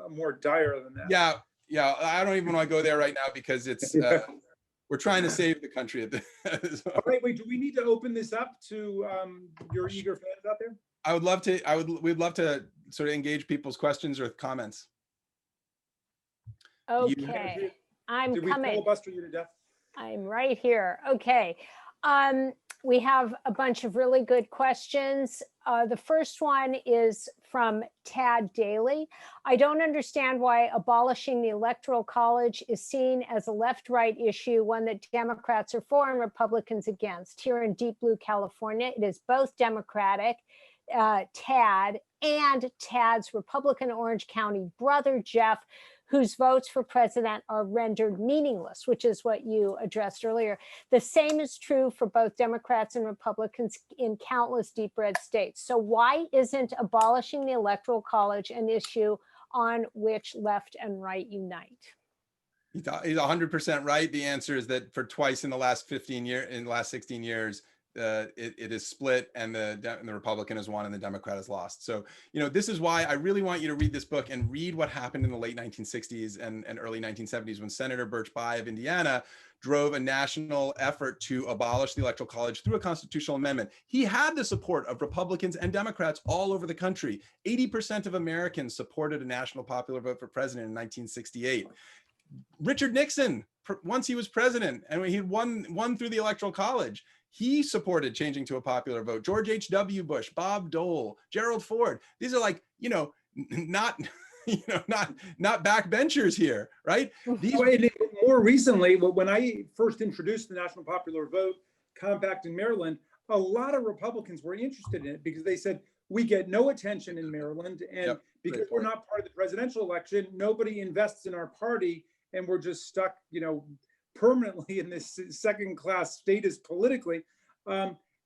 more dire than that. Yeah. I don't even want to go there right now, because it's we're trying to save the country at this point. Wait, do we need to open this up to your eager fans out there? I would love to. We'd love to sort of engage people's questions or comments. Okay, I'm coming. Did we filibuster you to death? I'm right here. Okay. We have a bunch of really good questions. The first one is from Tad Daly. I don't understand why abolishing the Electoral College is seen as a left-right issue, one that Democrats are for and Republicans against. Here in deep blue California, it is both Democratic, Tad, and Tad's Republican Orange County brother, Jeff, whose votes for president are rendered meaningless, which is what you addressed earlier. The same is true for both Democrats and Republicans in countless deep red states. So why isn't abolishing the Electoral College an issue on which left and right unite? He's 100% right. The answer is that for twice in the last 16 years, it is split, and the Republican has won and the Democrat has lost. So, this is why I really want you to read this book and read what happened in the late 1960s and early 1970s when Senator Birch Bayh of Indiana drove a national effort to abolish the Electoral College through a constitutional amendment. He had the support of Republicans and Democrats all over the country. 80% of Americans supported a national popular vote for president in 1968. Richard Nixon, once he was president and he won through the Electoral College, he supported changing to a popular vote. George H.W. Bush, Bob Dole, Gerald Ford. These are like, not backbenchers here, right? More recently, when I first introduced the National Popular Vote Compact in Maryland, a lot of Republicans were interested in it because they said, we get no attention in Maryland, and because we're not part of the presidential election, nobody invests in our party, and we're just stuck, permanently in this second-class status politically.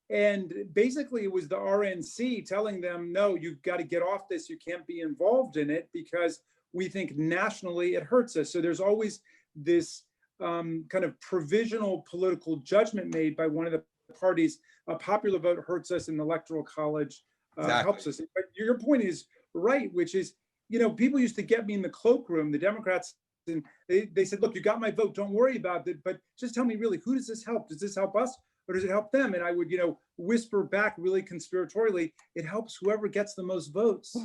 And basically it was the RNC telling them, no, you've got to get off this. You can't be involved in it because we think nationally it hurts us. So there's always this kind of provisional political judgment made by one of the parties. A popular vote hurts us and the Electoral College helps us. But your point is right, which is, people used to get me in the cloakroom, the Democrats, and they said, look, you got my vote, don't worry about it, but just tell me really, who does this help? Does this help us or does it help them? And I would, whisper back really conspiratorially, it helps whoever gets the most votes.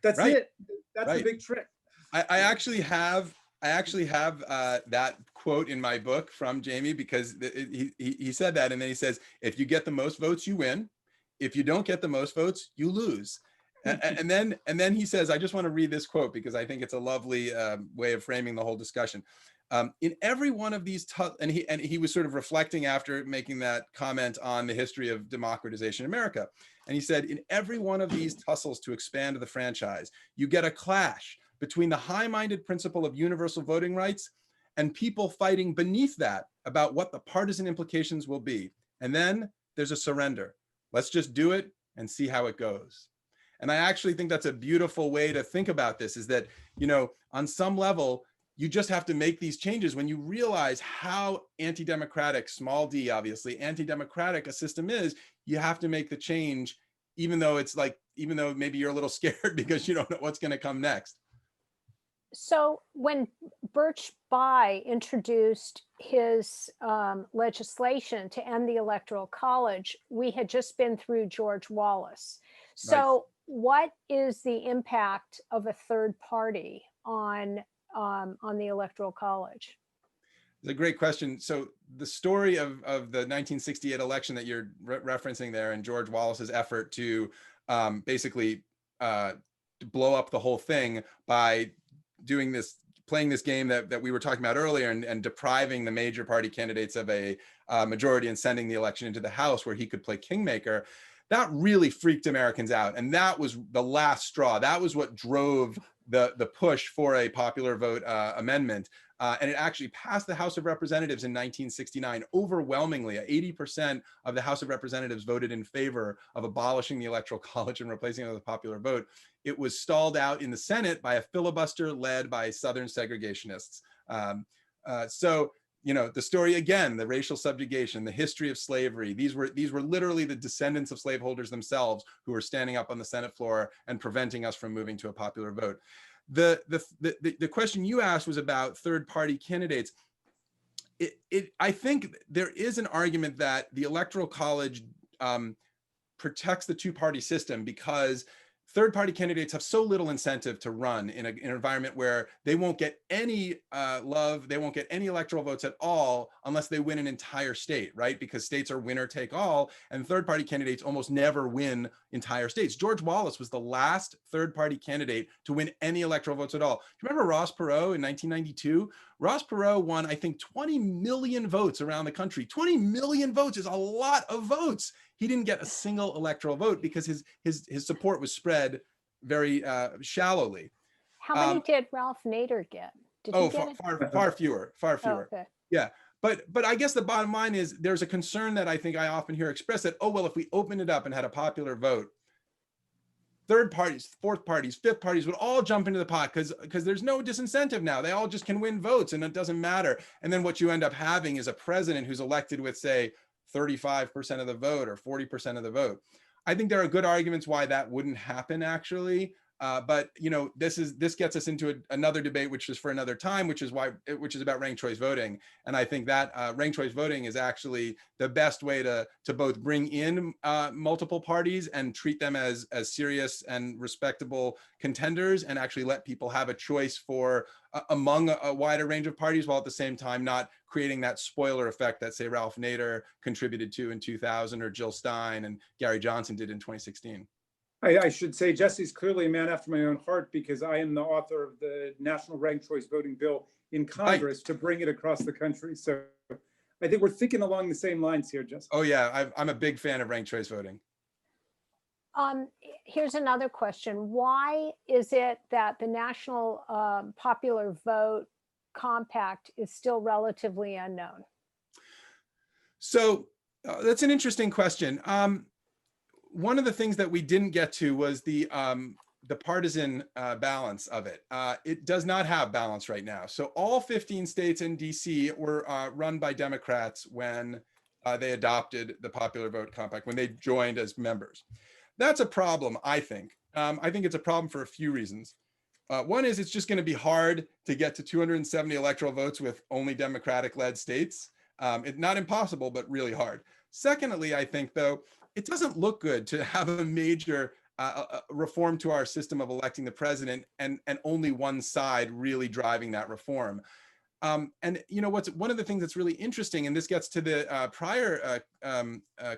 That's it. That's the big trick. I actually have that quote in my book from Jamie, because he said that, and then he says, if you get the most votes, you win. If you don't get the most votes, you lose. And then he says, I just want to read this quote because I think it's a lovely way of framing the whole discussion. In every one of these, and he was sort of reflecting after making that comment on the history of democratization in America. And he said, in every one of these tussles to expand the franchise, you get a clash between the high-minded principle of universal voting rights and people fighting beneath that about what the partisan implications will be. And then there's a surrender. Let's just do it and see how it goes. And I actually think that's a beautiful way to think about this, is that, you know, on some level, you just have to make these changes when you realize how anti-democratic, small d, obviously, anti-democratic a system is. You have to make the change, even though it's like, even though maybe you're a little scared because you don't know what's going to come next. So when Birch Bayh introduced his legislation to end the Electoral College, we had just been through George Wallace. So what is the impact of a third party on the Electoral College? It's a great question. So the story of the 1968 election that you're referencing there, and George Wallace's effort to basically blow up the whole thing by doing this, playing this game that we were talking about earlier, and depriving the major party candidates of a majority and sending the election into the House where he could play kingmaker. That really freaked Americans out. And that was the last straw. That was what drove the push for a popular vote amendment. And it actually passed the House of Representatives in 1969 overwhelmingly. 80% of the House of Representatives voted in favor of abolishing the Electoral College and replacing it with a popular vote. It was stalled out in the Senate by a filibuster led by Southern segregationists. So, you know, the story again, the racial subjugation, the history of slavery, these were literally the descendants of slaveholders themselves who were standing up on the Senate floor and preventing us from moving to a popular vote. The question you asked was about third-party candidates. I think there is an argument that the Electoral College protects the two-party system because third-party candidates have so little incentive to run in an environment where they won't get any love, they won't get any electoral votes at all unless they win an entire state, right? Because states are winner take all, and third-party candidates almost never win entire states. George Wallace was the last third-party candidate to win any electoral votes at all. Do you remember Ross Perot in 1992? Ross Perot won, I think, 20 million votes around the country. 20 million votes is a lot of votes. He didn't get a single electoral vote because his support was spread very shallowly. How many did Ralph Nader get? Did he get far fewer. Oh, okay. Yeah, but I guess the bottom line is there's a concern that I think I often hear expressed that, oh, well, if we opened it up and had a popular vote, third parties, fourth parties, fifth parties would all jump into the pot because there's no disincentive now. They all just can win votes and it doesn't matter. And then what you end up having is a president who's elected with, say, 35% of the vote or 40% of the vote. I think there are good arguments why that wouldn't happen, actually. But you know, this gets us into another debate, which is for another time, which is about ranked choice voting. And I think that ranked choice voting is actually the best way to both bring in multiple parties and treat them as serious and respectable contenders, and actually let people have a choice for among a wider range of parties, while at the same time not creating that spoiler effect that, say, Ralph Nader contributed to in 2000 or Jill Stein and Gary Johnson did in 2016. I should say Jesse's clearly a man after my own heart, because I am the author of the National Ranked Choice Voting Bill in Congress to bring it across the country. So I think we're thinking along the same lines here, Jesse. Oh yeah, I'm a big fan of ranked choice voting. Here's another question. Why is it that the National Popular Vote Compact is still relatively unknown? So that's an interesting question. One of the things that we didn't get to was the partisan balance of it. It does not have balance right now. So all 15 states and DC were run by Democrats when they adopted the Popular Vote Compact, when they joined as members. That's a problem, I think. I think it's a problem for a few reasons. One is it's just going to be hard to get to 270 electoral votes with only Democratic-led states. Not impossible, but really hard. Secondly, I think, though, it doesn't look good to have a major reform to our system of electing the president and only one side really driving that reform. And you know, one of the things that's really interesting, and this gets to the prior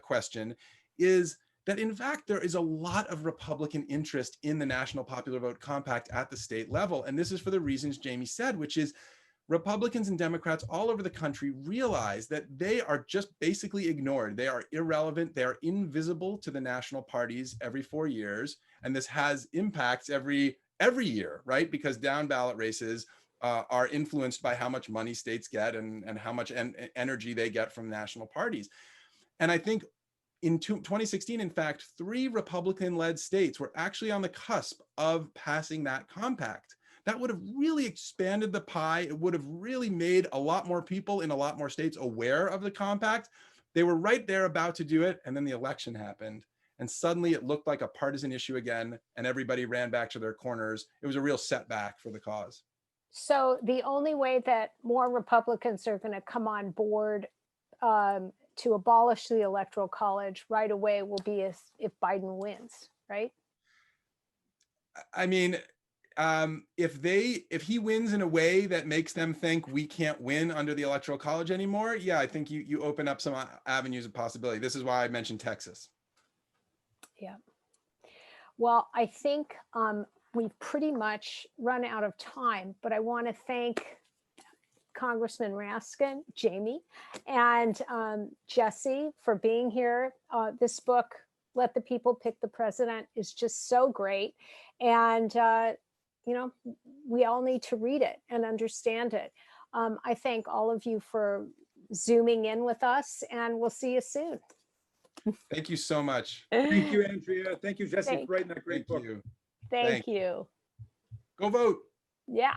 question, is that in fact there is a lot of Republican interest in the National Popular Vote Compact at the state level. And this is for the reasons Jamie said, which is Republicans and Democrats all over the country realize that they are just basically ignored. They are irrelevant. They are invisible to the national parties every 4 years. And this has impacts every year, right? Because down ballot races are influenced by how much money states get and how much energy they get from national parties. And I think in 2016, in fact, 3 Republican-led states were actually on the cusp of passing that compact. That would have really expanded the pie. It would have really made a lot more people in a lot more states aware of the compact. They were right there about to do it, and then the election happened. And suddenly it looked like a partisan issue again, and everybody ran back to their corners. It was a real setback for the cause. So the only way that more Republicans are going to come on board to abolish the Electoral College right away will be if Biden wins, right? I mean, if he wins in a way that makes them think we can't win under the Electoral College anymore, yeah, I think you open up some avenues of possibility. This is why I mentioned Texas. Yeah. Well, I think we've pretty much run out of time, but I want to thank Congressman Raskin, Jamie, and Jesse for being here. This book, Let the People Pick the President, is just so great. And you know, we all need to read it and understand it. I thank all of you for Zooming in with us, and we'll see you soon. Thank you so much. Thank you, Andrea. Thank you, Jesse, for writing that great book. Thank you. Thank you. Go vote. Yeah.